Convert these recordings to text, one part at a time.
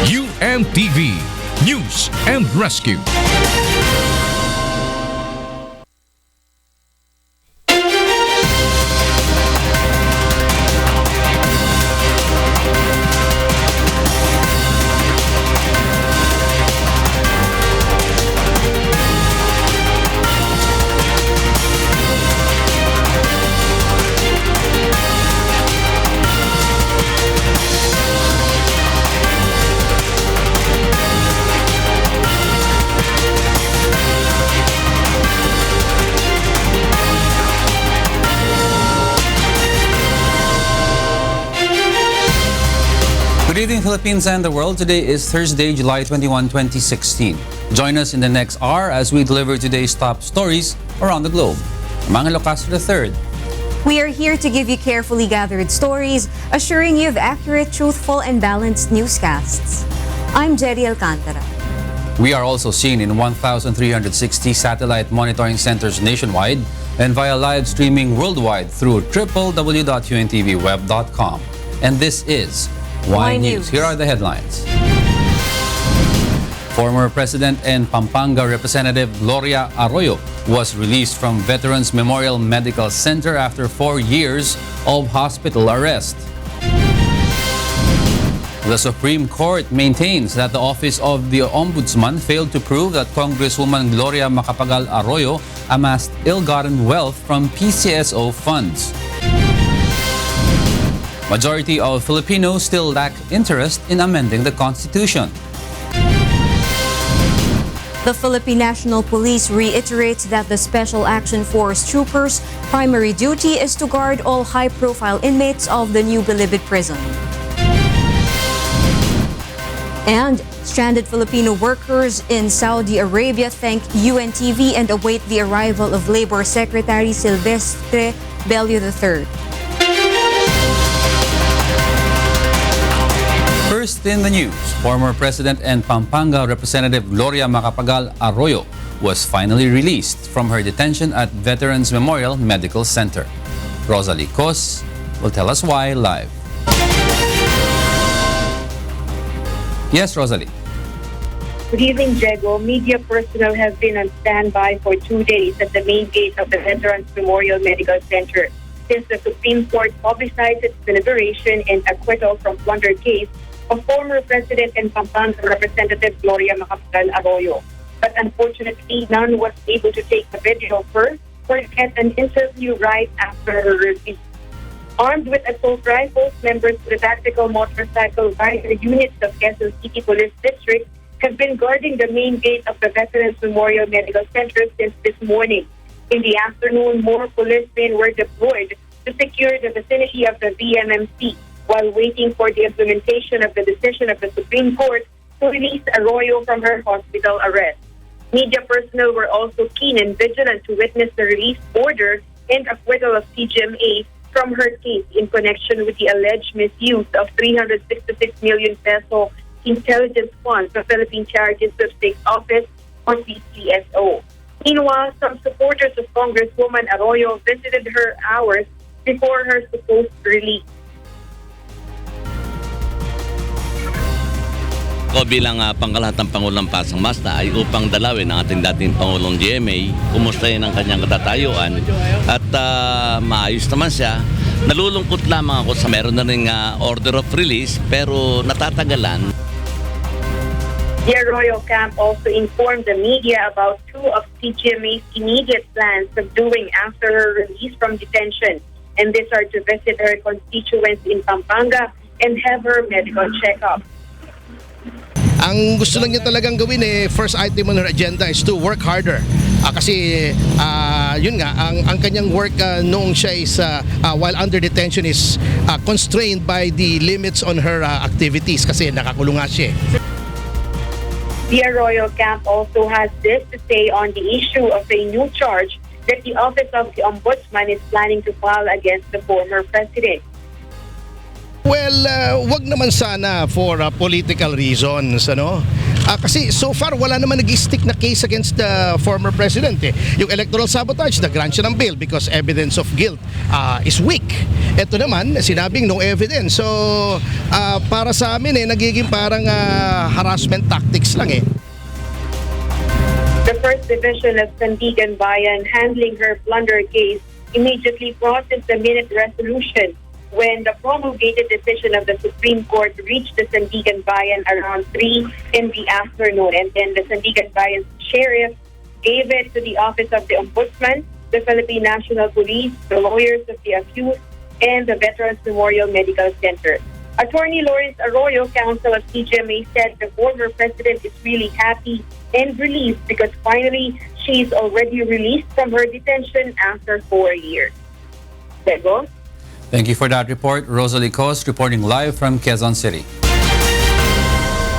UNTV News and Rescue. Good evening, Philippines and the world. Today is Thursday, July 21, 2016. Join us in the next hour as we deliver today's top stories around the globe. I'm Angelo, Castro III. We are here to give you carefully gathered stories, assuring you of accurate, truthful, and balanced newscasts. I'm Gerry, Alcantara. We are also seen in 1,360 satellite monitoring centers nationwide and via live streaming worldwide through www.untvweb.com. And this is Why News. Here are the headlines. Former President and Pampanga Representative Gloria Arroyo was released from Veterans Memorial Medical Center after 4 years of hospital arrest. The Supreme Court maintains that the Office of the Ombudsman failed to prove that Congresswoman Gloria Macapagal Arroyo amassed ill-gotten wealth from PCSO funds. Majority of Filipinos still lack interest in amending the Constitution. The Philippine National Police reiterates that the Special Action Force troopers' primary duty is to guard all high-profile inmates of the new Bilibid prison. And stranded Filipino workers in Saudi Arabia thank UNTV and await the arrival of Labor Secretary Silvestre Bello III. First in the news, former President and Pampanga Representative Gloria Macapagal Arroyo was finally released from her detention at Veterans Memorial Medical Center. Rosalie Cos will tell us why live. Yes, Rosalie. Good evening, Diego. Media personnel have been on standby for 2 days at the main gate of the Veterans Memorial Medical Center since the Supreme Court publicized its deliberation and acquittal from plunder case of former President and Pampanga Representative Gloria Macapagal Arroyo. But unfortunately, none was able to take the video first or get an interview right after her release. Armed with assault rifles, members of the Tactical Motorcycle Rider units of Quezon City Police District have been guarding the main gate of the Veterans Memorial Medical Center since this morning. In the afternoon, more policemen were deployed to secure the vicinity of the VMMC while waiting for the implementation of the decision of the Supreme Court to release Arroyo from her hospital arrest. Media personnel were also keen and vigilant to witness the release order and acquittal of CGMA from her case in connection with the alleged misuse of 366 million peso intelligence funds of Philippine Charity Sweepstakes Office or PCSO. Meanwhile, some supporters of Congresswoman Arroyo visited her hours before her supposed release. Ako bilang pangkalahatang Pangulong Pasang Masta ay upang dalawin ang ating dating Pangulong GMA, kumustahin ang kanyang katatayuan at maayos naman siya. Nalulungkot lamang ako sa meron na ring order of release pero natatagalan. The Arroyo camp also informed the media about two of CGMA's immediate plans of doing after her release from detention, and these are to visit her constituents in Pampanga and have her medical checkup. Ang gusto lang niya talagang gawin first item on her agenda is to work harder. Kasi yun nga, ang kanyang work noong siya is while under detention is constrained by the limits on her activities kasi nakakulong nga siya. The Arroyo camp also has this to say on the issue of a new charge that the Office of the Ombudsman is planning to file against the former president. Well, wag naman sana for political reasons, ano? Kasi so far wala naman nag-stick na case against the former president. Yung electoral sabotage, nag-grant siya ng bail because evidence of guilt is weak. Ito naman, sinabing no evidence. So para sa amin nagiging parang harassment tactics lang The First Division of Sandigan Bayan handling her plunder case immediately processed the minute resolution when the promulgated decision of the Supreme Court reached the Sandigan Bayan around 3 in the afternoon. And then the Sandigan Bayan Sheriff gave it to the Office of the Ombudsman, the Philippine National Police, the lawyers of the accused, and the Veterans Memorial Medical Center. Attorney Lawrence Arroyo, counsel of CGMA, said the former president is really happy and relieved because finally she's already released from her detention after 4 years. Diego? Thank you for that report. Rosalie Cos reporting live from Quezon City.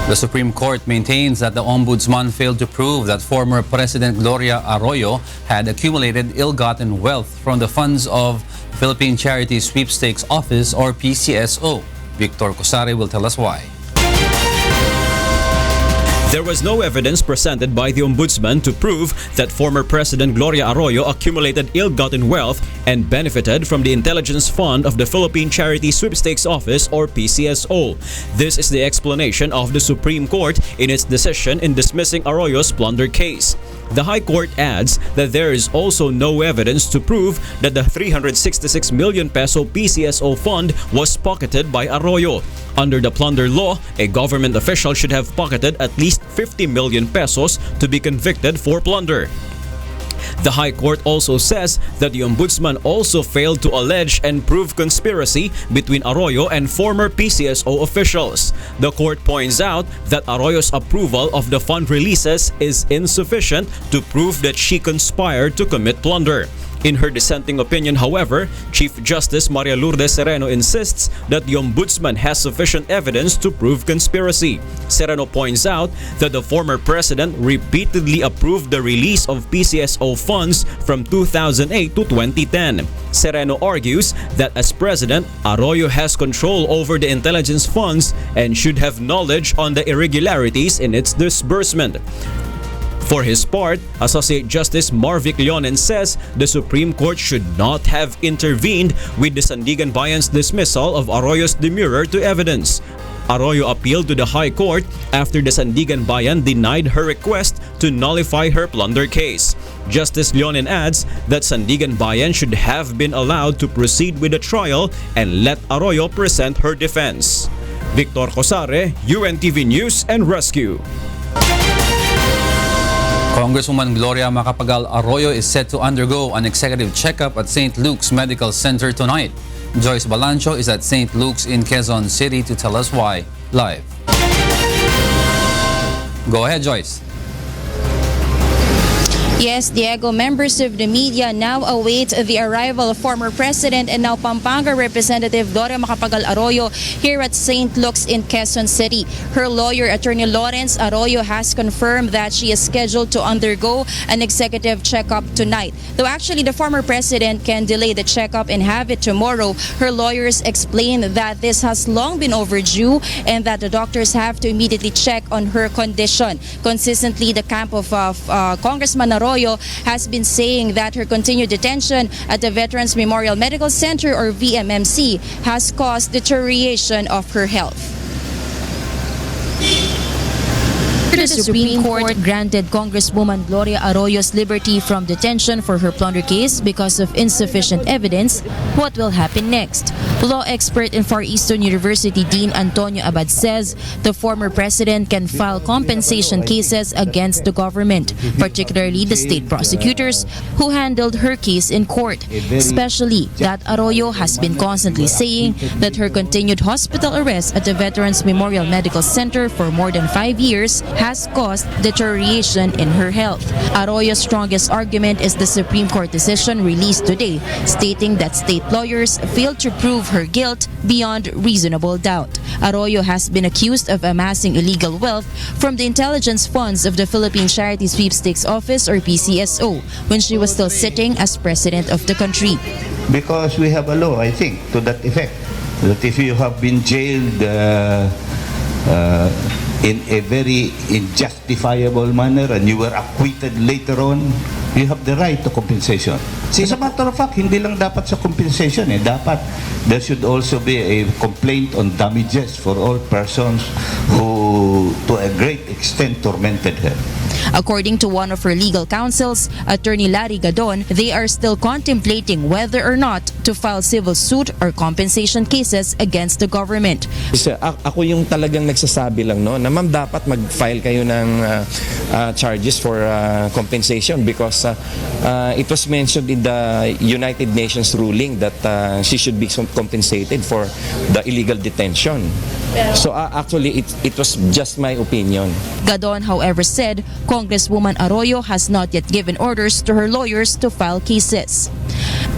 The Supreme Court maintains that the Ombudsman failed to prove that former President Gloria Arroyo had accumulated ill-gotten wealth from the funds of Philippine Charity Sweepstakes Office or PCSO. Victor Cosare will tell us why. There was no evidence presented by the Ombudsman to prove that former President Gloria Arroyo accumulated ill-gotten wealth and benefited from the intelligence fund of the Philippine Charity Sweepstakes Office or PCSO. This is the explanation of the Supreme Court in its decision in dismissing Arroyo's plunder case. The High Court adds that there is also no evidence to prove that the 366 million peso PCSO fund was pocketed by Arroyo. Under the plunder law, a government official should have pocketed at least 50 million pesos to be convicted for plunder. The High Court also says that the Ombudsman also failed to allege and prove conspiracy between Arroyo and former PCSO officials. The court points out that Arroyo's approval of the fund releases is insufficient to prove that she conspired to commit plunder. In her dissenting opinion, however, Chief Justice Maria Lourdes Sereno insists that the Ombudsman has sufficient evidence to prove conspiracy. Sereno points out that the former president repeatedly approved the release of PCSO funds from 2008 to 2010. Sereno argues that as president, Arroyo has control over the intelligence funds and should have knowledge on the irregularities in its disbursement. For his part, Associate Justice Marvic Leonen says the Supreme Court should not have intervened with the Sandigan Bayan's dismissal of Arroyo's demurrer to evidence. Arroyo appealed to the High Court after the Sandigan Bayan denied her request to nullify her plunder case. Justice Leonen adds that Sandigan Bayan should have been allowed to proceed with the trial and let Arroyo present her defense. Victor Cosare, UNTV News and Rescue. Congresswoman Gloria Macapagal Arroyo is set to undergo an executive checkup at St. Luke's Medical Center tonight. Joyce Balancho is at St. Luke's in Quezon City to tell us why, live. Go ahead, Joyce. Yes, Diego, members of the media now await the arrival of former President and now Pampanga Representative Gloria Macapagal Arroyo here at St. Luke's in Quezon City. Her lawyer, Attorney Lawrence Arroyo, has confirmed that she is scheduled to undergo an executive checkup tonight. Though actually the former President can delay the checkup and have it tomorrow, her lawyers explain that this has long been overdue and that the doctors have to immediately check on her condition. Consistently, the camp of Congressman Arroyo has been saying that her continued detention at the Veterans Memorial Medical Center or VMMC has caused deterioration of her health. The Supreme Court granted Congresswoman Gloria Arroyo's liberty from detention for her plunder case because of insufficient evidence. What will happen next? Law expert in Far Eastern University Dean Antonio Abad says the former president can file compensation cases against the government, particularly the state prosecutors who handled her case in court, especially that Arroyo has been constantly saying that her continued hospital arrest at the Veterans Memorial Medical Center for more than 5 years has caused deterioration in her health. Arroyo's strongest argument is the Supreme Court decision released today, stating that state lawyers failed to prove her guilt beyond reasonable doubt. Arroyo has been accused of amassing illegal wealth from the intelligence funds of the Philippine Charity Sweepstakes Office or PCSO when she was still sitting as president of the country. Because we have a law, I think, to that effect, that if you have been jailed in a very injustifiable manner and you were acquitted later on, you have the right to compensation. As a matter of fact, hindi lang dapat sa compensation, dapat there should also be a complaint on damages for all persons who to a great extent tormented her. According to one of her legal counsels, Attorney Larry Gadon, they are still contemplating whether or not to file civil suit or compensation cases against the government. Ako yung talagang nagsasabi lang no na ma'am dapat mag-file kayo ng charges for compensation because it was mentioned in the United Nations ruling that she should be compensated for the illegal detention. So actually it was just my opinion. Gadon, however, said Congresswoman Arroyo has not yet given orders to her lawyers to file cases.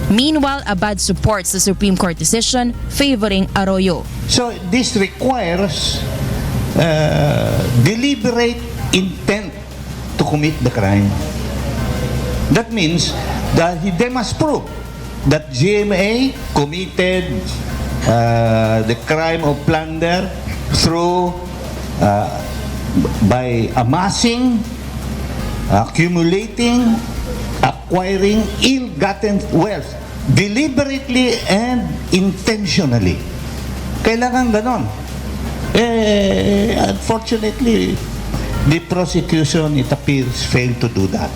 Meanwhile, Abad supports the Supreme Court decision favoring Arroyo. So this requires deliberate intent to commit the crime. That means that they must prove that GMA committed the crime of plunder through by amassing, accumulating, acquiring ill-gotten wealth deliberately and intentionally. Kailangan ganon. Unfortunately, the prosecution, it appears, failed to do that.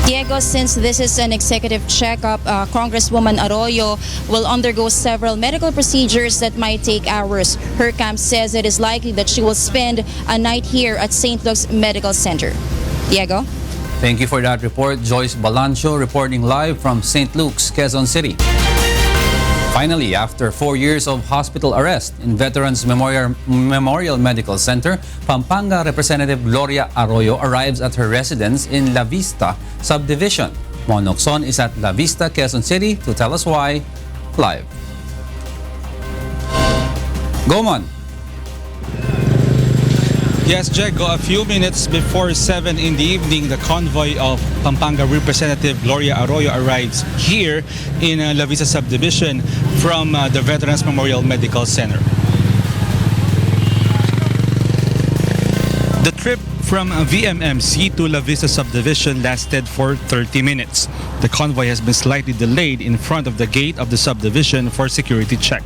Diego, since this is an executive checkup, Congresswoman Arroyo will undergo several medical procedures that might take hours. Her camp says it is likely that she will spend a night here at St. Luke's Medical Center. Diego? Thank you for that report. Joyce Balancho reporting live from St. Luke's, Quezon City. Finally, after 4 years of hospital arrest in Veterans Memorial Medical Center, Pampanga Representative Gloria Arroyo arrives at her residence in La Vista Subdivision. Mon Oxon is at La Vista, Quezon City to tell us why live. Go, Mon. Yes, Jego, a few minutes before 7 in the evening, the convoy of Pampanga Representative Gloria Arroyo arrives here in La Vista Subdivision from the Veterans Memorial Medical Center. The trip from VMMC to La Vista Subdivision lasted for 30 minutes. The convoy has been slightly delayed in front of the gate of the subdivision for security check.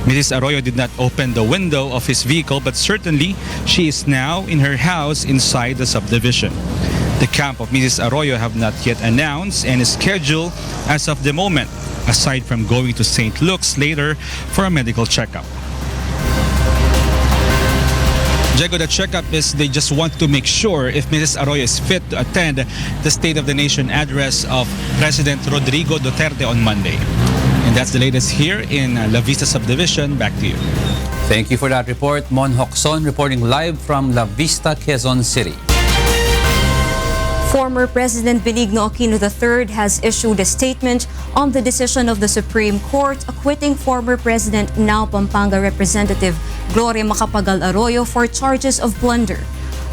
Mrs. Arroyo did not open the window of his vehicle, but certainly she is now in her house inside the subdivision. The camp of Mrs. Arroyo have not yet announced any schedule as of the moment, aside from going to St. Luke's later for a medical checkup. Jego, the checkup is they just want to make sure if Mrs. Arroyo is fit to attend the State of the Nation address of President Rodrigo Duterte on Monday. And that's the latest here in La Vista Subdivision. Back to you. Thank you for that report. Mon Hoxon reporting live from La Vista, Quezon City. Former President Benigno Aquino III has issued a statement on the decision of the Supreme Court acquitting former President, now Pampanga Representative Gloria Macapagal Arroyo for charges of plunder.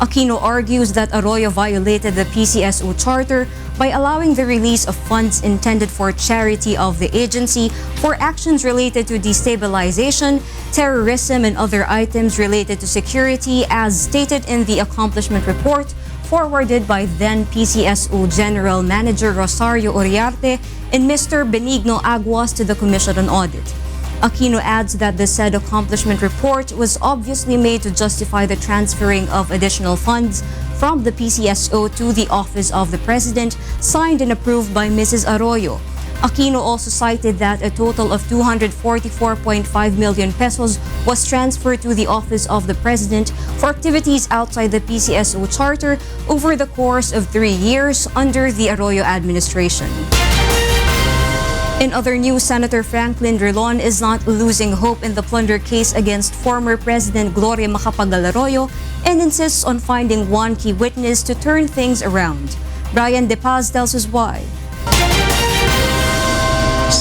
Aquino argues that Arroyo violated the PCSO charter by allowing the release of funds intended for charity of the agency for actions related to destabilization, terrorism, and other items related to security, as stated in the accomplishment report forwarded by then PCSO General Manager Rosario Uriarte and Mr. Benigno Aguas to the Commission on Audit. Aquino adds that the said accomplishment report was obviously made to justify the transferring of additional funds from the PCSO to the Office of the President, signed and approved by Mrs. Arroyo. Aquino also cited that a total of 244.5 million pesos was transferred to the Office of the President for activities outside the PCSO charter over the course of 3 years under the Arroyo administration. In other news, Senator Franklin Drilon is not losing hope in the plunder case against former President Gloria Macapagal Arroyo and insists on finding one key witness to turn things around. Brian De Paz tells us why.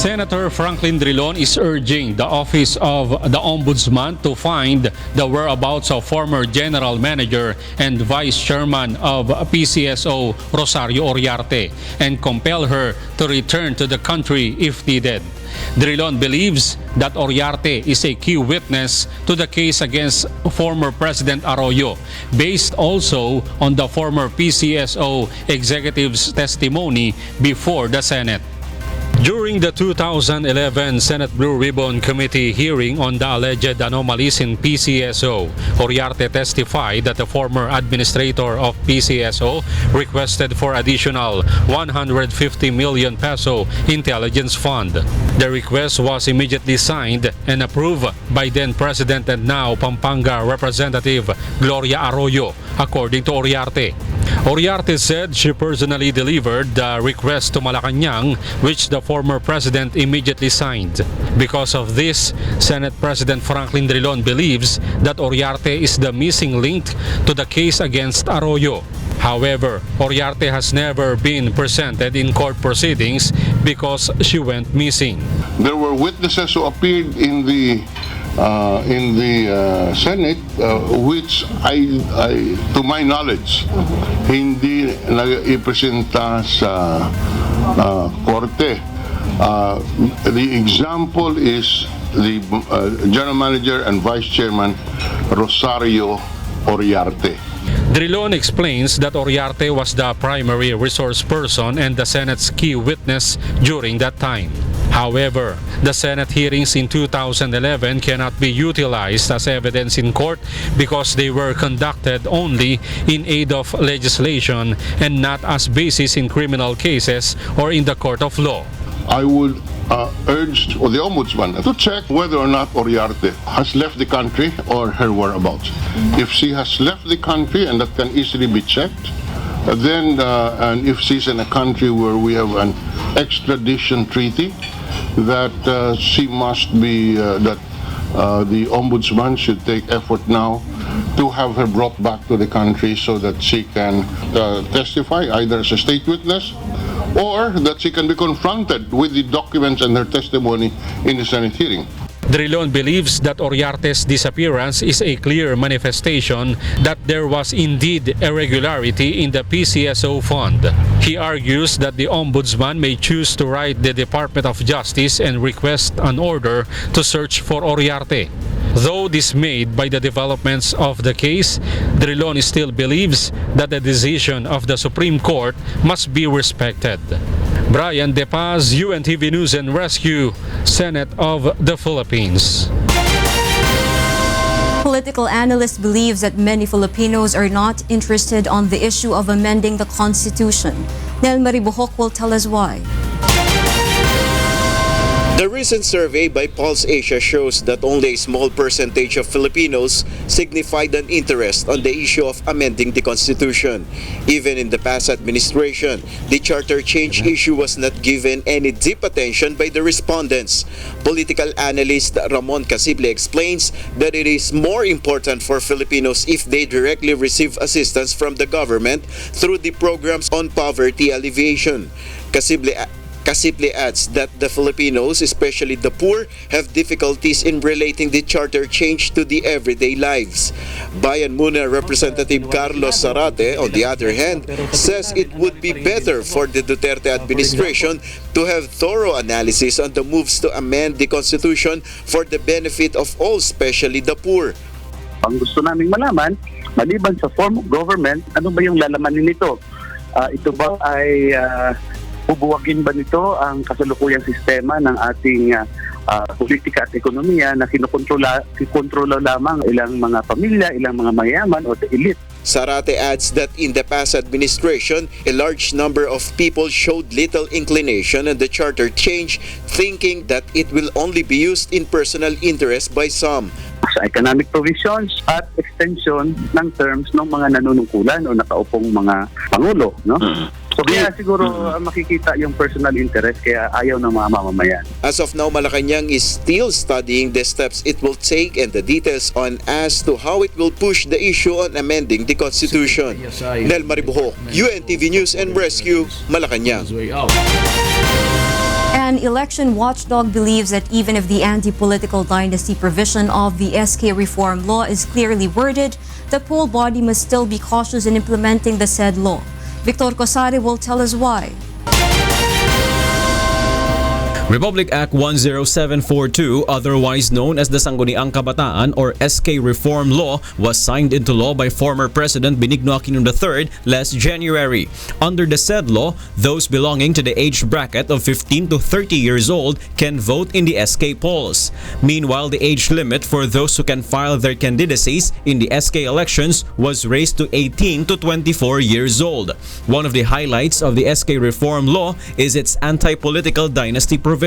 Senator Franklin Drilon is urging the Office of the Ombudsman to find the whereabouts of former General Manager and Vice Chairman of PCSO Rosario Oriarte and compel her to return to the country if needed. Drilon believes that Oriarte is a key witness to the case against former President Arroyo, based also on the former PCSO executive's testimony before the Senate. During the 2011 Senate Blue Ribbon Committee hearing on the alleged anomalies in PCSO, Oriarte testified that the former administrator of PCSO requested for additional 150 million peso intelligence fund. The request was immediately signed and approved by then President and now Pampanga Representative Gloria Arroyo, according to Oriarte. Oriarte said she personally delivered the request to Malacanang, which the former president immediately signed. Because of this, Senate President Franklin Drilon believes that Oriarte is the missing link to the case against Arroyo. However, Oriarte has never been presented in court proceedings because she went missing. There were witnesses who appeared in the Senate, which to my knowledge, hindi nag-ipresenta sa korte. The example is the General Manager and Vice Chairman Rosario Oriarte. Drilon explains that Oriarte was the primary resource person and the Senate's key witness during that time. However, the Senate hearings in 2011 cannot be utilized as evidence in court because they were conducted only in aid of legislation and not as basis in criminal cases or in the court of law. I would urge the Ombudsman to check whether or not Oriarte has left the country or her whereabouts. If she has left the country, and that can easily be checked, then and if she's in a country where we have an extradition treaty, that she must be the Ombudsman should take effort now to have her brought back to the country so that she can testify either as a state witness or that she can be confronted with the documents and her testimony in the Senate hearing. Drilon believes that Oriarte's disappearance is a clear manifestation that there was indeed irregularity in the PCSO fund. He argues that the Ombudsman may choose to write the Department of Justice and request an order to search for Oriarte. Though dismayed by the developments of the case, Drilon still believes that the decision of the Supreme Court must be respected. Brian De Paz, UNTV News and Rescue, Senate of the Philippines. Political analyst believes that many Filipinos are not interested on the issue of amending the Constitution. Nel Maribuhok will tell us why. The recent survey by Pulse Asia shows that only a small percentage of Filipinos signified an interest on the issue of amending the Constitution. Even in the past administration, the charter change issue was not given any deep attention by the respondents. Political analyst Ramon Casible explains that it is more important for Filipinos if they directly receive assistance from the government through the programs on poverty alleviation. Casible adds that the Filipinos, especially the poor, have difficulties in relating the charter change to the everyday lives. Bayan Muna Representative Carlos Zarate, on the other hand, says it would be better for the Duterte administration to have thorough analysis on the moves to amend the Constitution for the benefit of all, especially the poor. Ang gusto naming malaman, maliban sa form of government, ano ba yung lalamanin nito? Ito ba ay bubuwagin ba nito ang kasalukuyang sistema ng ating politika at ekonomiya na kinukontrola lamang ilang mga pamilya, ilang mga mayaman o the elite? Zarate adds that in the past administration, a large number of people showed little inclination on the charter change, thinking that it will only be used in personal interest by some. Sa economic provisions at extension ng terms ng mga nanunungkulan o nakaupong mga pangulo, no? So kaya siguro makikita yung personal interest kaya ayaw ng mga mamamayan. As of now, Malacanang is still studying the steps it will take and the details on as to how it will push the issue on amending the Constitution. Nel Maribuhok, UNTV News and Rescue, Malacanang. An election watchdog believes that even if the anti-political dynasty provision of the SK reform law is clearly worded, the poll body must still be cautious in implementing the said law. Victor Cosare will tell us why. Republic Act 10742, otherwise known as the Sangguniang Kabataan or SK Reform Law, was signed into law by former President Benigno Aquino III last January. Under the said law, those belonging to the age bracket of 15 to 30 years old can vote in the SK polls. Meanwhile, the age limit for those who can file their candidacies in the SK elections was raised to 18 to 24 years old. One of the highlights of the SK Reform Law is its anti-political dynasty provision.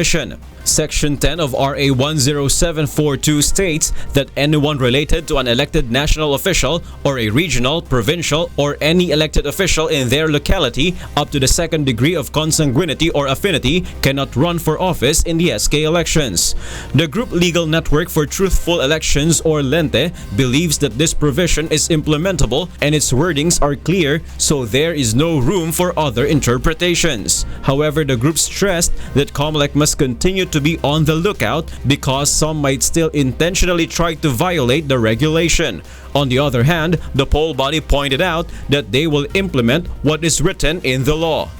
Section 10 of RA 10742 states that anyone related to an elected national official or a regional, provincial, or any elected official in their locality up to the second degree of consanguinity or affinity cannot run for office in the SK elections. The Group Legal Network for Truthful Elections or LENTE believes that this provision is implementable and its wordings are clear, so there is no room for other interpretations. However, the group stressed that COMELEC must continue to be on the lookout because some might still intentionally try to violate the regulation. On the other hand, the poll body pointed out that they will implement what is written in the law.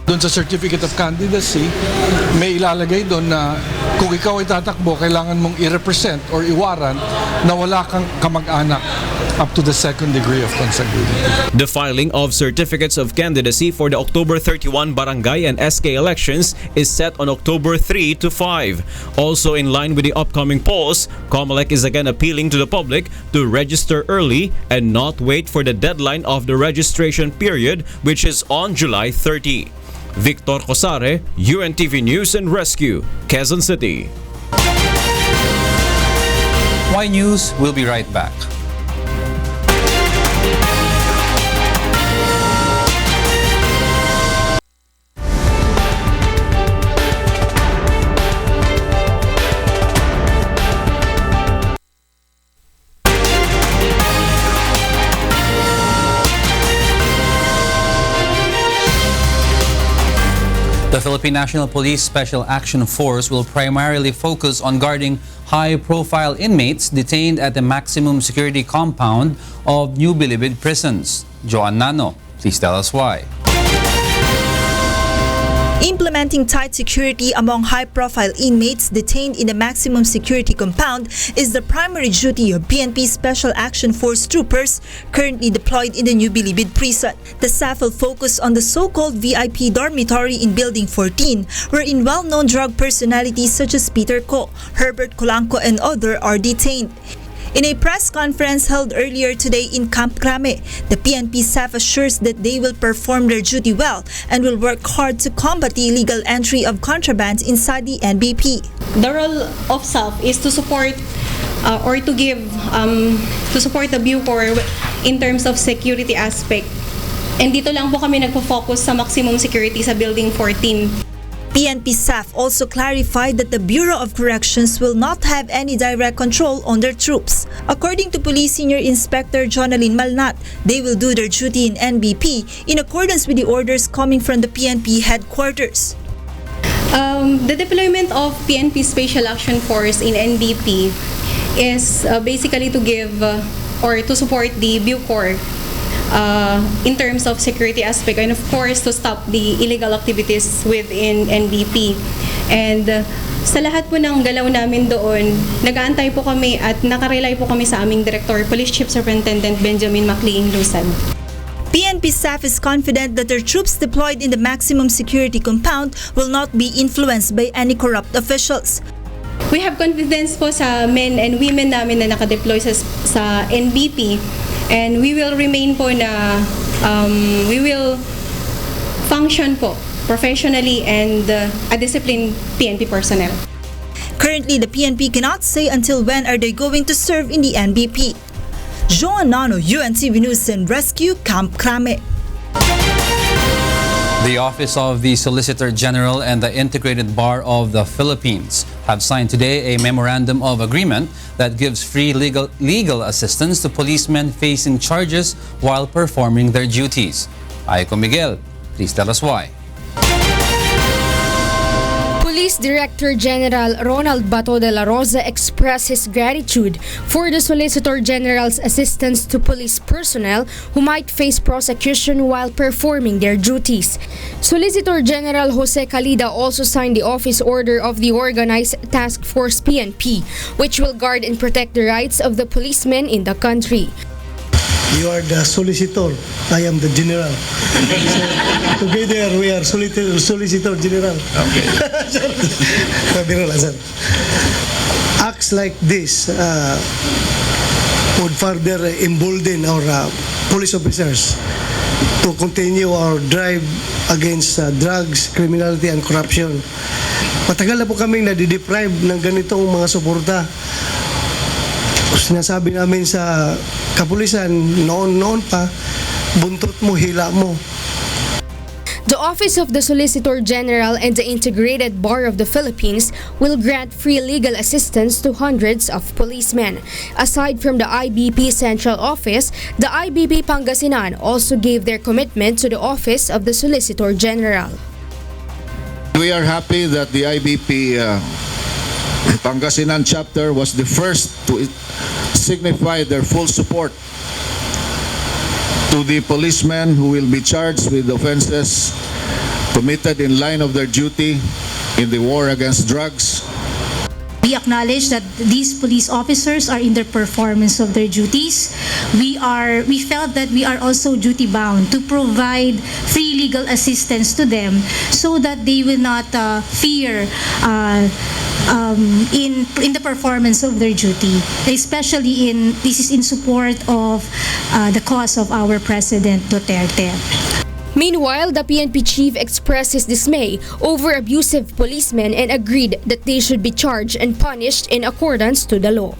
Doon sa certificate of candidacy, may ilalagay doon na kung ikaw ay tatakbo, kailangan mong i-represent or iwaran na wala kang kamag-anak up to the second degree of consanguinity. The filing of certificates of candidacy for the October 31 barangay and SK elections is set on October 3 to 5. Also in line with the upcoming polls, COMELEC is again appealing to the public to register early and not wait for the deadline of the registration period, which is on July 30. Victor Cosare, UNTV News and Rescue, Quezon City. Y News will be right back. The Philippine National Police Special Action Force will primarily focus on guarding high-profile inmates detained at the maximum security compound of New Bilibid prisons. Joan Nano, please tell us why. Implementing tight security among high-profile inmates detained in the maximum security compound is the primary duty of PNP Special Action Force troopers currently deployed in the New Bilibid prison. The SAF will focus on the so-called VIP dormitory in Building 14, wherein well-known drug personalities such as Peter Ko, Herbert Colanco, and others are detained. In a press conference held earlier today in Camp Crame, the PNP-SAF assures that they will perform their duty well and will work hard to combat the illegal entry of contraband inside the NBP. The role of SAF is to support or to give to support the Bucor in terms of security aspect. And dito lang po kami nagpo-focus sa maximum security sa Building 14. PNP-SAF also clarified that the Bureau of Corrections will not have any direct control on their troops. According to Police Senior Inspector Jonalyn Malnat, they will do their duty in NBP in accordance with the orders coming from the PNP headquarters. The deployment of PNP Special Action Force in NBP is basically to give or to support the Bucor in terms of security aspect and of course to stop the illegal activities within NBP. And sa lahat po ng galaw namin doon, nag-aantay po kami at nakarely po kami sa aming Director, Police Chief Superintendent Benjamin Maclean Lusad. PNP-SAF is confident that their troops deployed in the maximum security compound will not be influenced by any corrupt officials. We have confidence po sa men and women namin na nakadeploy sa NBP. And we will remain po na we will function po professionally and a disciplined PNP personnel. Currently, the PNP cannot say until when are they going to serve in the NBP. Joan Nano, UNTV News and Rescue, Camp Crame. The Office of the Solicitor General and the Integrated Bar of the Philippines have signed today a memorandum of agreement that gives free legal assistance to policemen facing charges while performing their duties. Aiko Miguel, please tell us why. Police Police Director General Ronald Bato de la Rosa expressed his gratitude for the Solicitor General's assistance to police personnel who might face prosecution while performing their duties. Solicitor General Jose Calida also signed the office order of the Organized Task Force PNP, which will guard and protect the rights of the policemen in the country. You are the solicitor. I am the general. So, together we are solicitor general. Okay. Acts like this would further embolden our police officers to continue our drive against drugs, criminality, and corruption. Matagal na po kaming nadideprive ng ganitong mga suporta. Sinasabi namin sa kapulisan, noon pa, buntot mo, hila mo. The Office of the Solicitor General and the Integrated Bar of the Philippines will grant free legal assistance to hundreds of policemen. Aside from the IBP Central Office, the IBP Pangasinan also gave their commitment to the Office of the Solicitor General. We are happy that the IBP Pangasinan chapter was the first to signify their full support to the policemen who will be charged with offenses committed in line of their duty in the war against drugs. We acknowledge that these police officers are in the performance of their duties. We felt that we are also duty bound to provide free legal assistance to them so that they will not fear in the performance of their duty, especially this is in support of the cause of our President Duterte. Meanwhile, the PNP chief expressed his dismay over abusive policemen and agreed that they should be charged and punished in accordance to the law.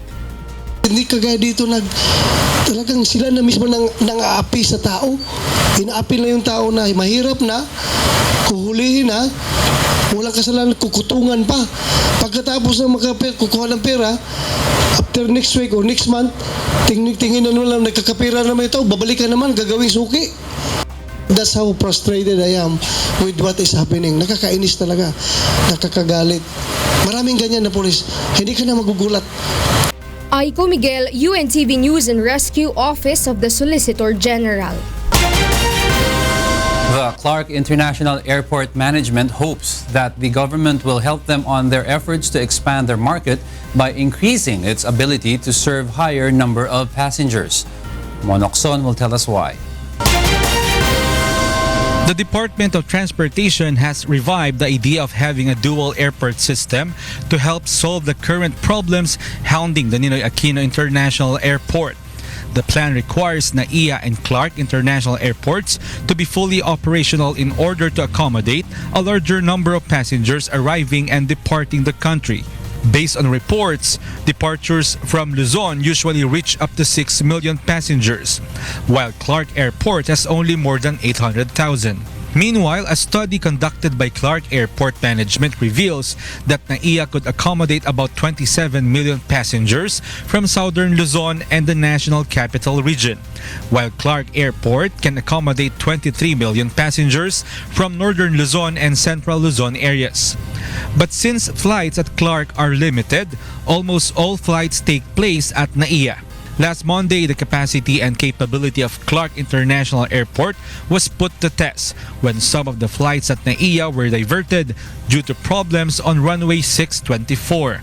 Hindi kagaya dito talagang sila na mismo nang-aapi sa tao. Inaapi na yung tao na mahirap na, kuhulihin na, walang kasalanan, kukutungan pa. Pagkatapos na kukuha ng pera, after next week or next month, tingin na lang, nagkakapira naman ito, babalikan naman, gagawing suki. That's how frustrated I am with what is happening. Nakakainis talaga, nakakagalit. Maraming ganyan na polis, hindi ka na magugulat. Aiko Miguel, UNTV News and Rescue Office of the Solicitor General. The Clark International Airport Management hopes that the government will help them on their efforts to expand their market by increasing its ability to serve higher number of passengers. Monokson will tell us why. The Department of Transportation has revived the idea of having a dual airport system to help solve the current problems hounding the Ninoy Aquino International Airport. The plan requires NAIA and Clark International Airports to be fully operational in order to accommodate a larger number of passengers arriving and departing the country. Based on reports, departures from Luzon usually reach up to 6 million passengers, while Clark Airport has only more than 800,000. Meanwhile, a study conducted by Clark Airport Management reveals that NAIA could accommodate about 27 million passengers from southern Luzon and the National Capital Region, while Clark Airport can accommodate 23 million passengers from northern Luzon and central Luzon areas. But since flights at Clark are limited, almost all flights take place at NAIA. Last Monday, the capacity and capability of Clark International Airport was put to test when some of the flights at NAIA were diverted due to problems on runway 624.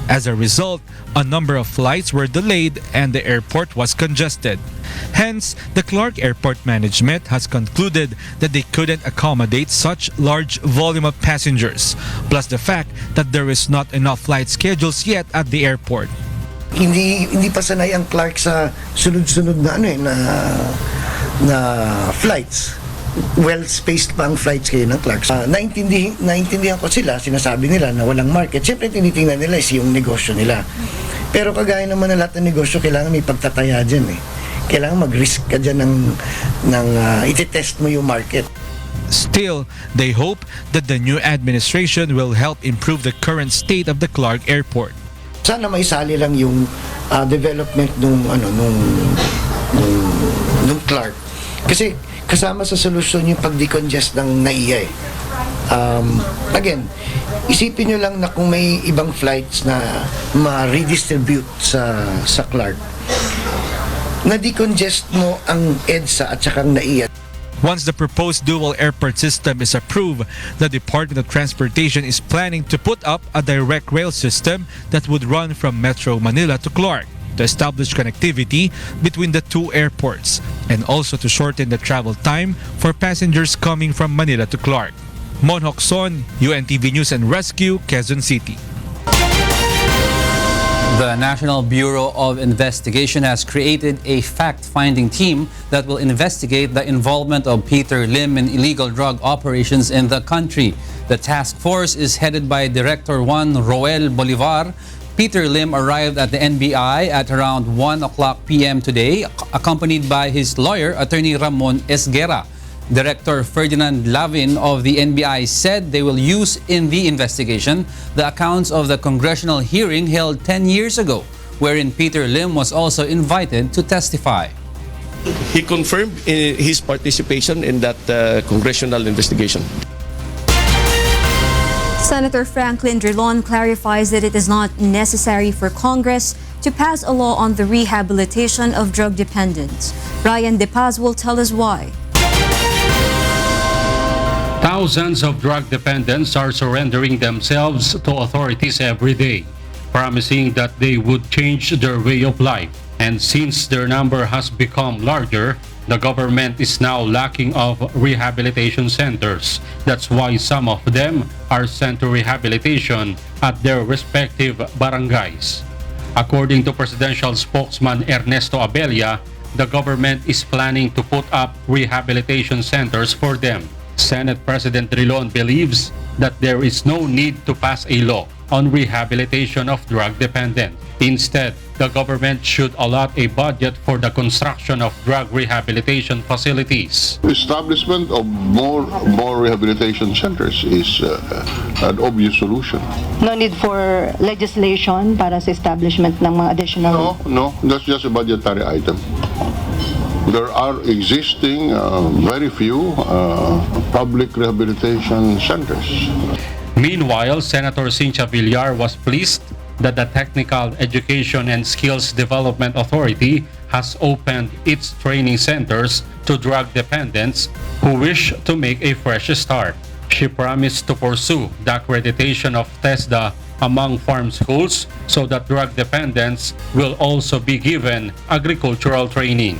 As a result, a number of flights were delayed and the airport was congested. Hence, the Clark Airport Management has concluded that they couldn't accommodate such large volume of passengers, plus the fact that there is not enough flight schedules yet at the airport. Hindi pa sanay ang Clark sa sunod-sunod na flights. Well-spaced pa ang flights kayo ng Clark. Naintindihan ko sila, sinasabi nila na walang market. Siyempre tinitingnan nila is yung negosyo nila. Pero kagaya naman ng lahat ng negosyo, kailangan may pagtataya dyan eh. Kailangan mag-risk ka dyan ng iti-test mo yung market. Still, they hope that the new administration will help improve the current state of the Clark Airport. Sana maisali lang yung development nung Clark. Kasi kasama sa solusyon yung pag-decongest ng NAIA eh. Again, Isipin nyo lang na kung may ibang flights na ma-redistribute sa Clark, na-decongest mo ang EDSA at saka ang NAIA. Once the proposed dual airport system is approved, the Department of Transportation is planning to put up a direct rail system that would run from Metro Manila to Clark to establish connectivity between the two airports and also to shorten the travel time for passengers coming from Manila to Clark. Mon Hokson, UNTV News and Rescue, Quezon City. The National Bureau of Investigation has created a fact-finding team that will investigate the involvement of Peter Lim in illegal drug operations in the country. The task force is headed by Director Juan Roel Bolivar. Peter Lim arrived at the NBI at around 1 o'clock p.m. today, accompanied by his lawyer, Attorney Ramon Esguerra. Director Ferdinand Lavin of the NBI said they will use in the investigation the accounts of the congressional hearing held 10 years ago, wherein Peter Lim was also invited to testify. He confirmed his participation in that congressional investigation. Senator Franklin Drilon clarifies that it is not necessary for Congress to pass a law on the rehabilitation of drug dependents. Ryan De Paz will tell us why. Thousands of drug dependents are surrendering themselves to authorities every day, promising that they would change their way of life. And since their number has become larger, the government is now lacking of rehabilitation centers. That's why some of them are sent to rehabilitation at their respective barangays. According to presidential spokesman Ernesto Abella, the government is planning to put up rehabilitation centers for them. Senate President Drilon believes that there is no need to pass a law on rehabilitation of drug dependents. Instead, the government should allot a budget for the construction of drug rehabilitation facilities. Establishment of more rehabilitation centers is an obvious solution. No need for legislation para sa establishment ng mga additional... No, that's just a budgetary item. There are existing very few public rehabilitation centers. Meanwhile, Senator Cynthia Villar was pleased that the Technical Education and Skills Development Authority has opened its training centers to drug dependents who wish to make a fresh start. She promised to pursue the accreditation of TESDA among farm schools so that drug dependents will also be given agricultural training.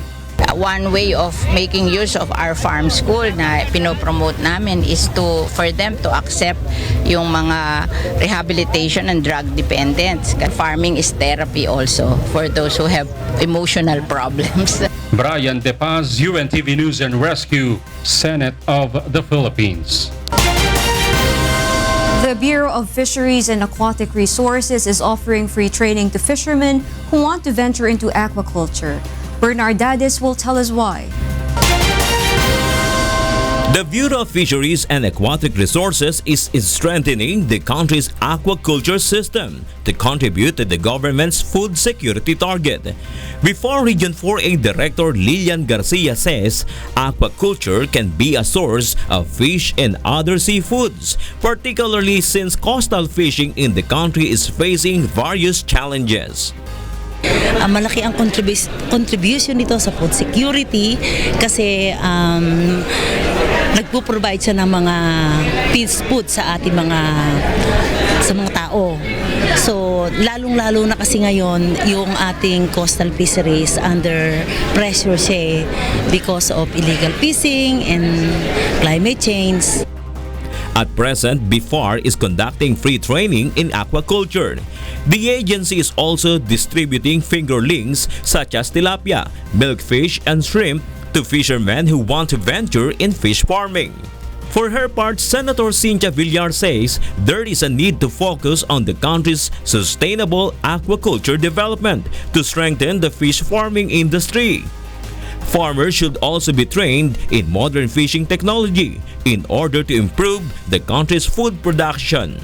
One way of making use of our farm school na pinopromote namin is for them to accept yung mga rehabilitation and drug dependents. Farming is therapy also for those who have emotional problems. Brian De Paz, UNTV News and Rescue, Senate of the Philippines. The Bureau of Fisheries and Aquatic Resources is offering free training to fishermen who want to venture into aquaculture. Bernard Dadis will tell us why. The Bureau of Fisheries and Aquatic Resources is strengthening the country's aquaculture system to contribute to the government's food security target. Before Region 4A Director Lilian Garcia says, aquaculture can be a source of fish and other seafoods, particularly since coastal fishing in the country is facing various challenges. Malaki ang contribution nito sa food security kasi nagpo-provide siya ng mga food sa ating mga tao. So lalong-lalo na kasi ngayon yung ating coastal fisheries under pressure siya because of illegal fishing and climate change. At present, BIFAR is conducting free training in aquaculture. The agency is also distributing fingerlings such as tilapia, milkfish, and shrimp to fishermen who want to venture in fish farming. For her part, Senator Cynthia Villar says there is a need to focus on the country's sustainable aquaculture development to strengthen the fish farming industry. Farmers should also be trained in modern fishing technology in order to improve the country's food production.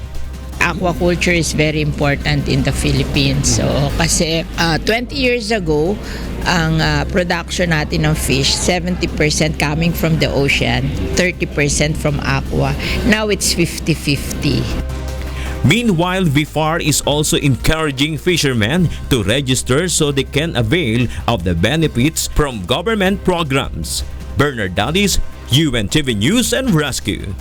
Aquaculture is very important in the Philippines. So kasi 20 years ago, ang production natin ng fish, 70% coming from the ocean, 30% from aqua. Now it's 50-50. Meanwhile, VFAR is also encouraging fishermen to register so they can avail of the benefits from government programs. Bernard Dalis, UNTV News and Rescue.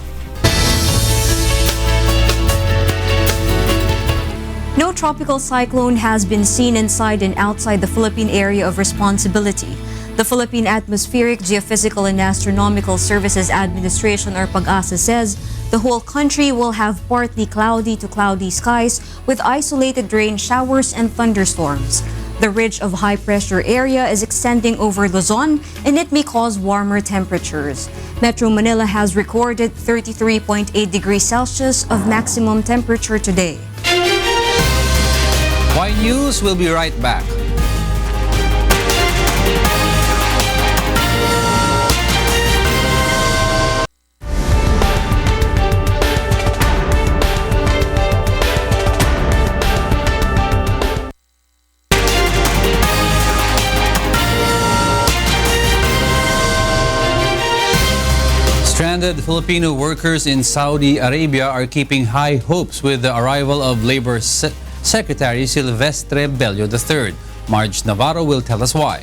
No tropical cyclone has been seen inside and outside the Philippine area of responsibility. The Philippine Atmospheric, Geophysical and Astronomical Services Administration or PAG-ASA says the whole country will have partly cloudy to cloudy skies with isolated rain showers and thunderstorms. The ridge of high pressure area is extending over Luzon and it may cause warmer temperatures. Metro Manila has recorded 33.8 degrees Celsius of maximum temperature today. Y News will be right back. Stranded Filipino workers in Saudi Arabia are keeping high hopes with the arrival of Labor Secretary Silvestre Bello III. Marge Navarro will tell us why.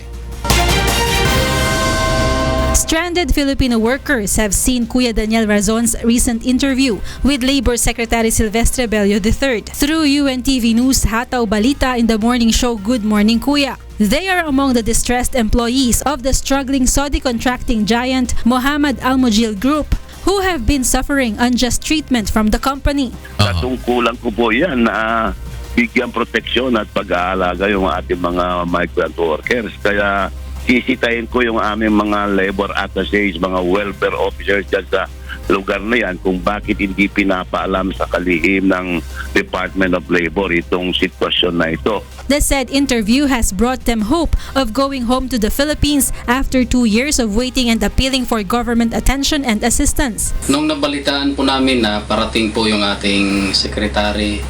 Stranded Filipino workers have seen Kuya Daniel Razon's recent interview with Labor Secretary Silvestre Bello III through UNTV News Hataw Balita in the morning show Good Morning Kuya. They are among the distressed employees of the struggling Saudi contracting giant Mohammed Al Mujil Group who have been suffering unjust treatment from the company. Katungkulan ko po yan na bigyan proteksyon at pag-aalaga yung ating mga migrant workers. Kaya sisitahin ko yung aming mga labor attaches, mga welfare officers dyan sa lugar na yan kung bakit hindi pinapaalam sa kalihim ng Department of Labor itong sitwasyon na ito. The said interview has brought them hope of going home to the Philippines after 2 years of waiting and appealing for government attention and assistance. Nung nabalitaan po namin na parating po yung ating sekretary,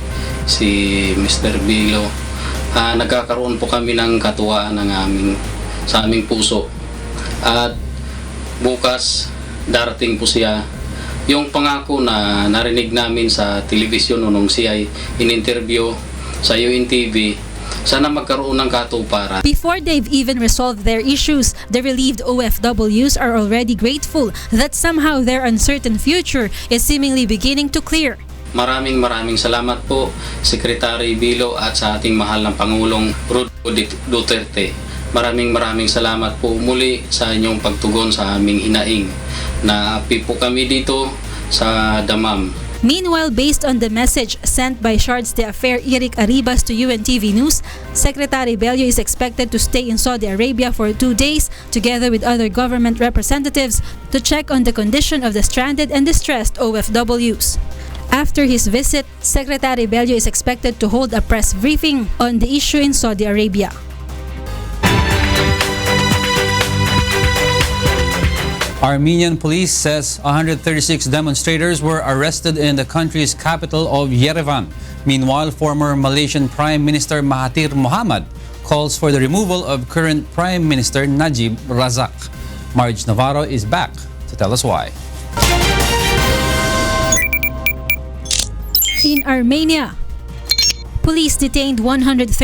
si Mr. Bilo, nagkakaroon po kami ng katuwaan sa aming puso. At bukas, darating po siya. Yung pangako na narinig namin sa telebisyon nung siya ay in-interview sa UNTV, sana magkaroon ng katuparan. Before they've even resolved their issues, the relieved OFWs are already grateful that somehow their uncertain future is seemingly beginning to clear. Maraming salamat po, Secretary Bilo at sa ating mahal na Pangulong Duterte. Maraming salamat po muli sa inyong pagtugon sa aming hinaing. Naapi po kami dito sa Damam. Meanwhile, based on the message sent by Charge d'Affaires Eric Arribas to UNTV News, Secretary Bello is expected to stay in Saudi Arabia for 2 days together with other government representatives to check on the condition of the stranded and distressed OFWs. After his visit, Secretary Bello is expected to hold a press briefing on the issue in Saudi Arabia. Armenian police says 136 demonstrators were arrested in the country's capital of Yerevan. Meanwhile, former Malaysian Prime Minister Mahathir Mohamad calls for the removal of current Prime Minister Najib Razak. Marge Navarro is back to tell us why. In Armenia, police detained 136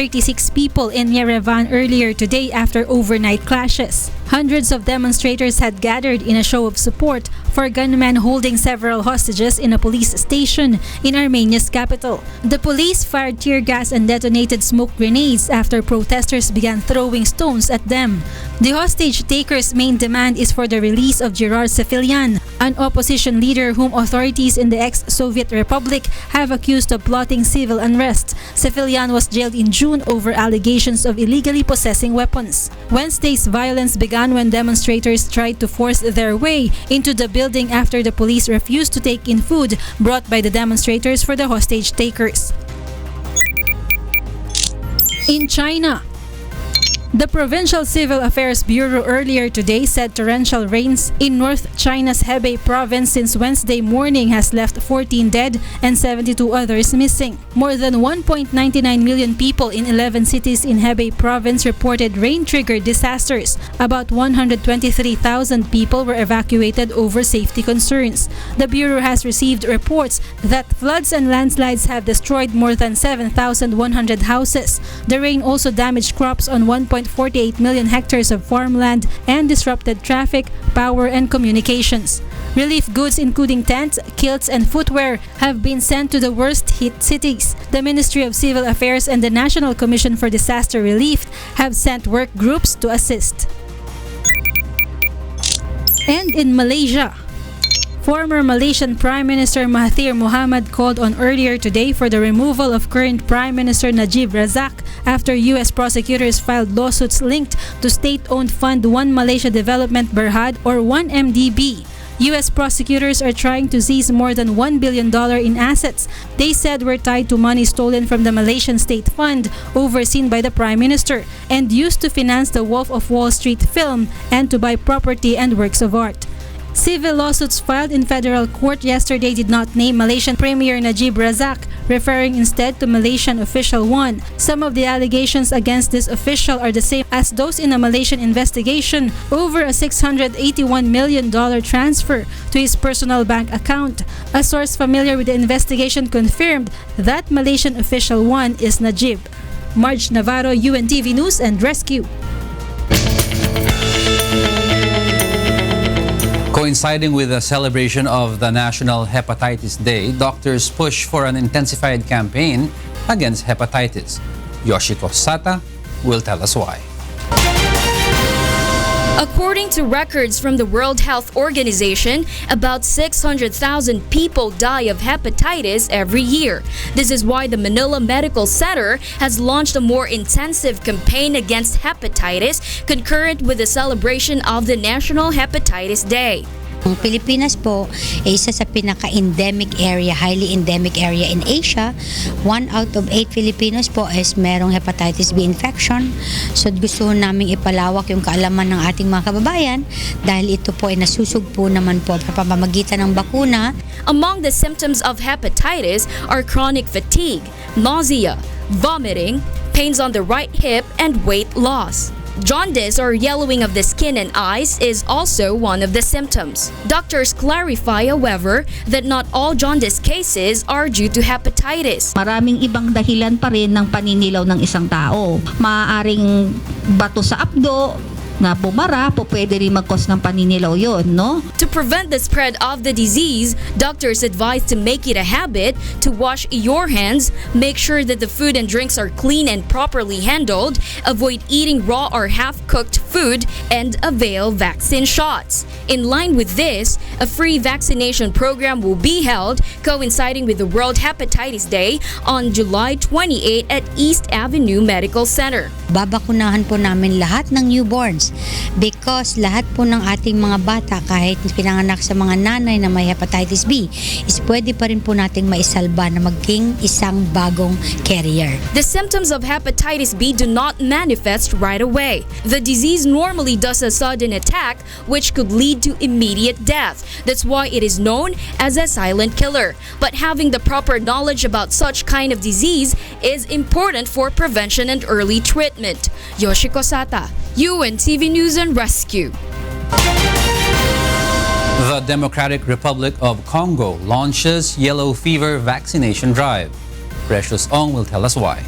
people in Yerevan earlier today after overnight clashes. Hundreds of demonstrators had gathered in a show of support for gunmen holding several hostages in a police station in Armenia's capital. The police fired tear gas and detonated smoke grenades after protesters began throwing stones at them. The hostage takers' main demand is for the release of Gerard Sefilian, an opposition leader whom authorities in the ex-Soviet Republic have accused of plotting civil unrest. Sefilian was jailed in June over allegations of illegally possessing weapons. Wednesday's violence began when demonstrators tried to force their way into the building after the police refused to take in food brought by the demonstrators for the hostage takers. In China, The Provincial Civil Affairs Bureau earlier today said torrential rains in North China's Hebei province since Wednesday morning has left 14 dead and 72 others missing. More than 1.99 million people in 11 cities in Hebei province reported rain-triggered disasters. About 123,000 people were evacuated over safety concerns. The Bureau has received reports that floods and landslides have destroyed more than 7,100 houses. The rain also damaged crops on 1.48 million hectares of farmland and disrupted traffic, power, and communications. Relief goods including tents, kilts, and footwear have been sent to the worst-hit cities. The Ministry of Civil Affairs and the National Commission for Disaster Relief have sent work groups to assist. And in Malaysia, former Malaysian Prime Minister Mahathir Mohamad called on earlier today for the removal of current Prime Minister Najib Razak after U.S. prosecutors filed lawsuits linked to state-owned Fund 1 Malaysia Development Berhad or 1MDB. U.S. prosecutors are trying to seize more than $1 billion in assets they said were tied to money stolen from the Malaysian State Fund overseen by the Prime Minister and used to finance the Wolf of Wall Street film and to buy property and works of art. Civil lawsuits filed in federal court yesterday did not name Malaysian Premier Najib Razak, referring instead to Malaysian official 1. Some of the allegations against this official are the same as those in a Malaysian investigation over a $681 million transfer to his personal bank account. A source familiar with the investigation confirmed that Malaysian official 1 is Najib. Marge Navarro, UNTV News and Rescue. Coinciding with the celebration of the National Hepatitis Day, doctors push for an intensified campaign against hepatitis. Yoshiko Sata will tell us why. According to records from the World Health Organization, about 600,000 people die of hepatitis every year. This is why the Manila Medical Center has launched a more intensive campaign against hepatitis concurrent with the celebration of the National Hepatitis Day. Ang Pilipinas po ay isa sa pinaka-endemic area, highly endemic area in Asia. 1 out of 8 Filipinos po is merong hepatitis B infection. So gusto namin ipalawak yung kaalaman ng ating mga kababayan dahil ito po ay nasusugpo naman po sa pamamagitan ng bakuna. Among the symptoms of hepatitis are chronic fatigue, nausea, vomiting, pains on the right hip, and weight loss. Jaundice or yellowing of the skin and eyes is also one of the symptoms. Doctors clarify, however, that not all jaundice cases are due to hepatitis. Maraming ibang dahilan pa rin ng paninilaw ng isang tao. Maaaring bato sa abdo, na bumara, po pwede rin mag-cause ng paninilaw yun, no? To prevent the spread of the disease, doctors advise to make it a habit to wash your hands, make sure that the food and drinks are clean and properly handled, avoid eating raw or half-cooked food, and avail vaccine shots. In line with this, a free vaccination program will be held coinciding with the World Hepatitis Day on July 28 at East Avenue Medical Center. Babakunahan po namin lahat ng newborns because lahat po ng ating mga bata kahit pinanganak sa mga nanay na may hepatitis B is pwede pa rin po nating maisalba na maging isang bagong carrier. The symptoms of hepatitis B do not manifest right away. The disease normally does a sudden attack which could lead to immediate death. That's why it is known as a silent killer. But having the proper knowledge about such kind of disease is important for prevention and early treatment. Yoshiko Sata, UNTV News and Rescue. The Democratic Republic of Congo launches yellow fever vaccination drive. Precious Ong will tell us why.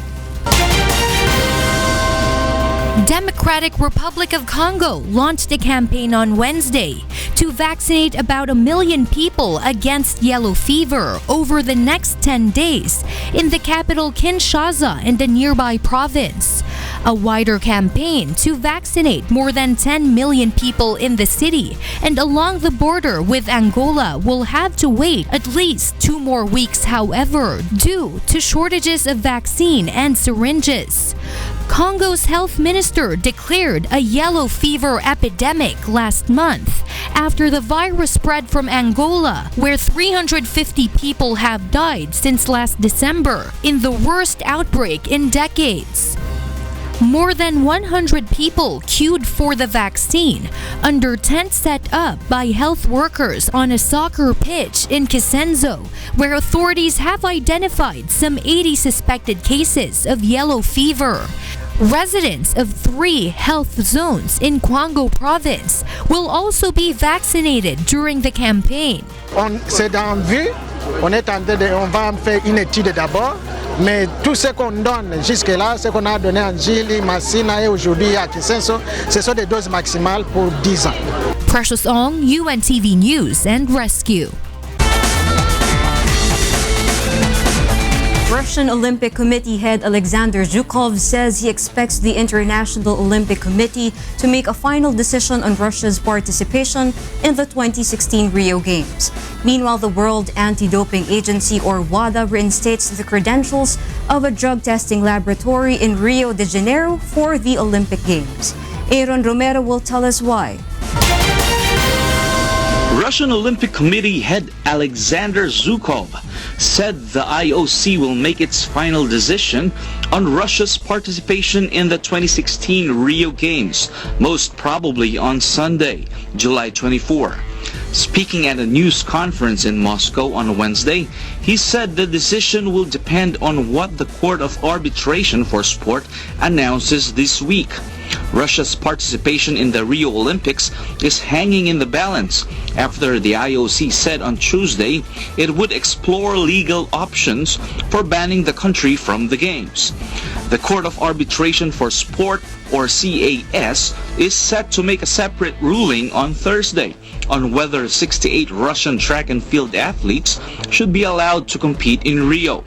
Democratic Republic of Congo launched a campaign on Wednesday to vaccinate about 1 million people against yellow fever over the next 10 days in the capital Kinshasa and the nearby province. A wider campaign to vaccinate more than 10 million people in the city and along the border with Angola will have to wait at least 2 more weeks, however, due to shortages of vaccine and syringes. Congo's health minister declared a yellow fever epidemic last month after the virus spread from Angola, where 350 people have died since last December, in the worst outbreak in decades. More than 100 people queued for the vaccine under tents set up by health workers on a soccer pitch in Quezonzo, where authorities have identified some 80 suspected cases of yellow fever. Residents of 3 health zones in Quango province will also be vaccinated during the campaign. C'est en vue, on va faire une étude d'abord, mais tout ce qu'on donne jusque-là, ce qu'on a donné en Gili, Massina et aujourd'hui à Quezonzo, ce sont des doses maximales pour 10 ans. Precious Ong, UNTV News and Rescue. Russian Olympic Committee head Alexander Zhukov says he expects the International Olympic Committee to make a final decision on Russia's participation in the 2016 Rio Games. Meanwhile, the World Anti-Doping Agency, or WADA, reinstates the credentials of a drug testing laboratory in Rio de Janeiro for the Olympic Games. Aaron Romero will tell us why. Russian Olympic Committee head Alexander Zhukov said the IOC will make its final decision on Russia's participation in the 2016 Rio Games, most probably on Sunday, July 24. Speaking at a news conference in Moscow on Wednesday, he said the decision will depend on what the Court of Arbitration for Sport announces this week. Russia's participation in the Rio Olympics is hanging in the balance after the IOC said on Tuesday it would explore legal options for banning the country from the Games. The Court of Arbitration for Sport, or CAS, is set to make a separate ruling on Thursday on whether 68 Russian track and field athletes should be allowed to compete in Rio.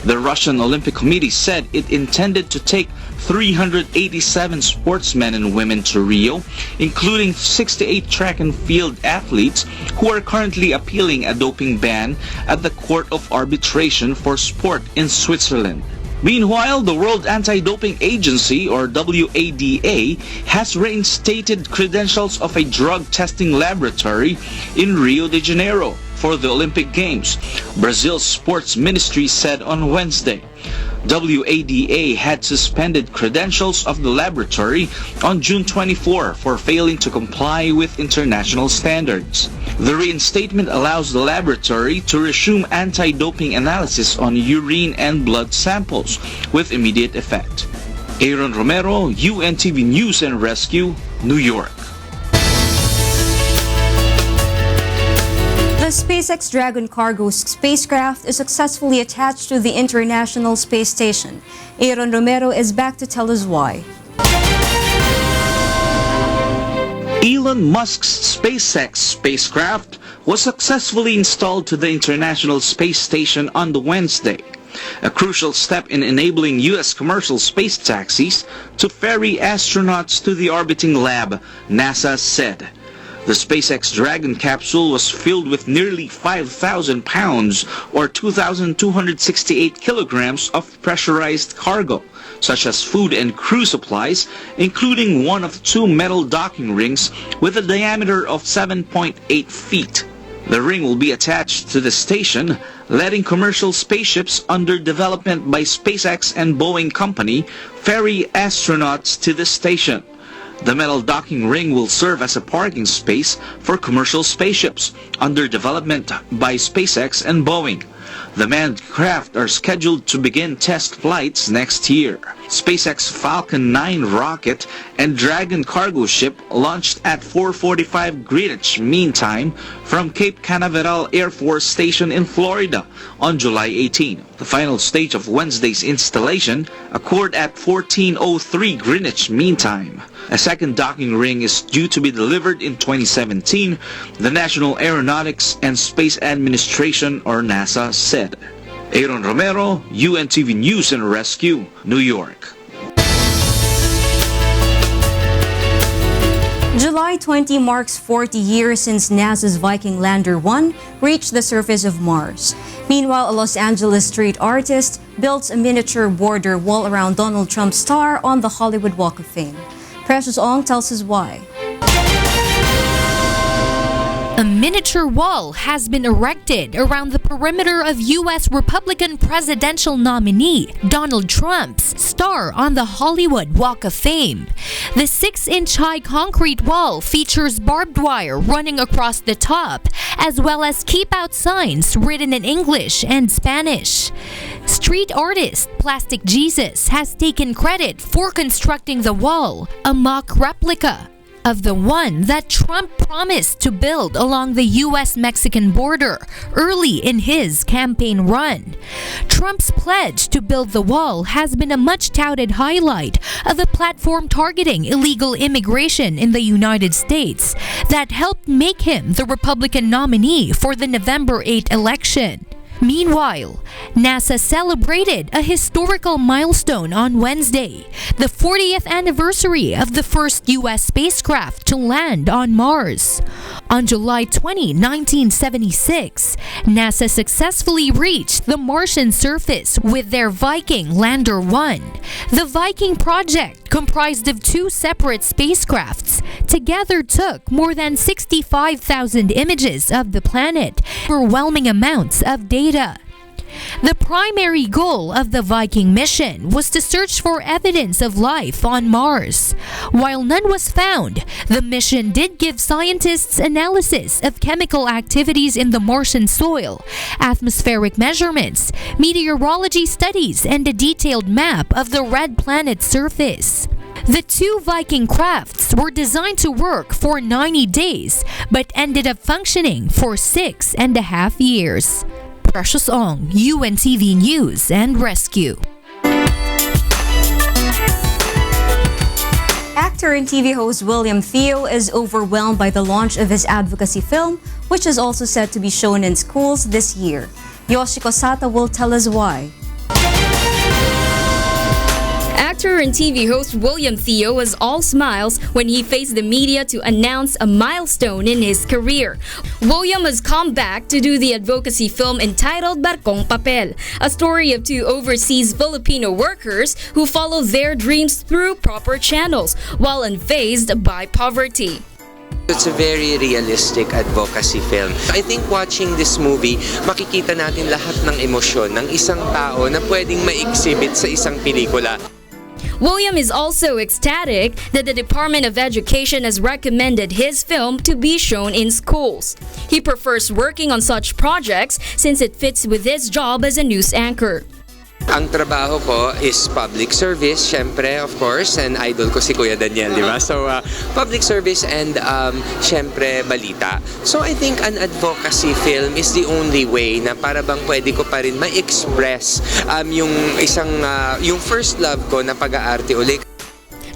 The Russian Olympic Committee said it intended to take 387 sportsmen and women to Rio, including 68 track and field athletes who are currently appealing a doping ban at the Court of Arbitration for Sport in Switzerland. Meanwhile, the World Anti-Doping Agency, or WADA, has reinstated credentials of a drug testing laboratory in Rio de Janeiro for the Olympic Games, Brazil's sports ministry said on Wednesday. WADA had suspended credentials of the laboratory on June 24 for failing to comply with international standards. The reinstatement allows the laboratory to resume anti-doping analysis on urine and blood samples with immediate effect. Aaron Romero, UNTV News and Rescue, New York. The SpaceX Dragon cargo spacecraft is successfully attached to the International Space Station. Aaron Romero is back to tell us why. Elon Musk's SpaceX spacecraft was successfully installed to the International Space Station on the Wednesday, a crucial step in enabling U.S. commercial space taxis to ferry astronauts to the orbiting lab, NASA said. The SpaceX Dragon capsule was filled with nearly 5,000 pounds or 2,268 kilograms of pressurized cargo, such as food and crew supplies, including one of 2 metal docking rings with a diameter of 7.8 feet. The ring will be attached to the station, letting commercial spaceships under development by SpaceX and Boeing Company ferry astronauts to the station. The metal docking ring will serve as a parking space for commercial spaceships under development by SpaceX and Boeing. The manned craft are scheduled to begin test flights next year. SpaceX Falcon 9 rocket and Dragon cargo ship launched at 4:45 Greenwich Mean Time from Cape Canaveral Air Force Station in Florida on July 18. The final stage of Wednesday's installation occurred at 14:03 Greenwich Mean Time. A second docking ring is due to be delivered in 2017, the National Aeronautics and Space Administration, or NASA, said. Aaron Romero, UNTV News and Rescue, New York. July 20 marks 40 years since NASA's Viking Lander 1 reached the surface of Mars. Meanwhile, a Los Angeles street artist built a miniature border wall around Donald Trump's star on the Hollywood Walk of Fame. Precious Ong tells us why. A miniature wall has been erected around the perimeter of U.S. Republican presidential nominee Donald Trump's star on the Hollywood Walk of Fame. The 6-inch high concrete wall features barbed wire running across the top, as well as keep out signs written in English and Spanish. Street artist Plastic Jesus has taken credit for constructing the wall, a mock replica of the one that Trump promised to build along the U.S.-Mexican border early in his campaign run. Trump's pledge to build the wall has been a much-touted highlight of a platform targeting illegal immigration in the United States that helped make him the Republican nominee for the November 8 election. Meanwhile, NASA celebrated a historical milestone on Wednesday, the 40th anniversary of the first U.S. spacecraft to land on Mars. On July 20, 1976, NASA successfully reached the Martian surface with their Viking Lander 1. The Viking project, comprised of 2 separate spacecrafts, together took more than 65,000 images of the planet, overwhelming amounts of data. The primary goal of the Viking mission was to search for evidence of life on Mars. While none was found, the mission did give scientists analysis of chemical activities in the Martian soil, atmospheric measurements, meteorology studies, and a detailed map of the red planet's surface. The 2 Viking crafts were designed to work for 90 days, but ended up functioning for 6.5 years. Precious Ong, UNTV News and Rescue. Actor and TV host William Thio is overwhelmed by the launch of his advocacy film, which is also set to be shown in schools this year. Yoshiko Sata will tell us why. Actor and TV host William Thio was all smiles when he faced the media to announce a milestone in his career. William has come back to do the advocacy film entitled Barkong Papel, a story of 2 overseas Filipino workers who follow their dreams through proper channels while unfazed by poverty. It's a very realistic advocacy film. I think watching this movie, makikita natin lahat ng emosyon ng isang tao na pwedeng ma-exhibit sa isang pelikula. William is also ecstatic that the Department of Education has recommended his film to be shown in schools. He prefers working on such projects since it fits with his job as a news anchor. Ang trabaho ko is public service, syempre, of course, and idol ko si Kuya Daniel, di ba? So, public service and, syempre, balita. So, I think an advocacy film is the only way na para bang pwede ko pa rin ma-express yung first love ko na pag-aarte ulit.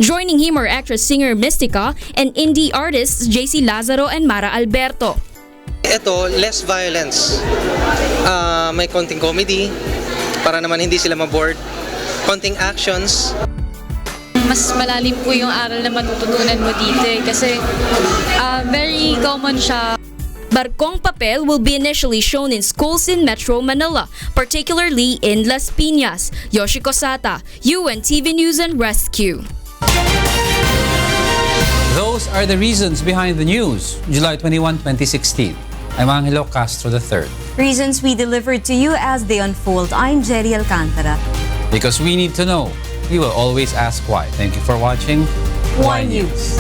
Joining him are actress-singer Mystica and indie artists JC Lazaro and Mara Alberto. Ito, less violence. May konting comedy, para naman hindi sila ma-bored. Konting actions. Mas malalim po yung aral na matututunan mo dito kasi very common siya. Barkong Papel will be initially shown in schools in Metro Manila, particularly in Las Piñas. Yoshiko Sata, UNTV News and Rescue. Those are the reasons behind the news, July 21, 2016. I'm Angelo Castro III. Reasons we delivered to you as they unfold. I'm Gerry Alcantara. Because we need to know, we will always ask why. Thank you for watching Why News.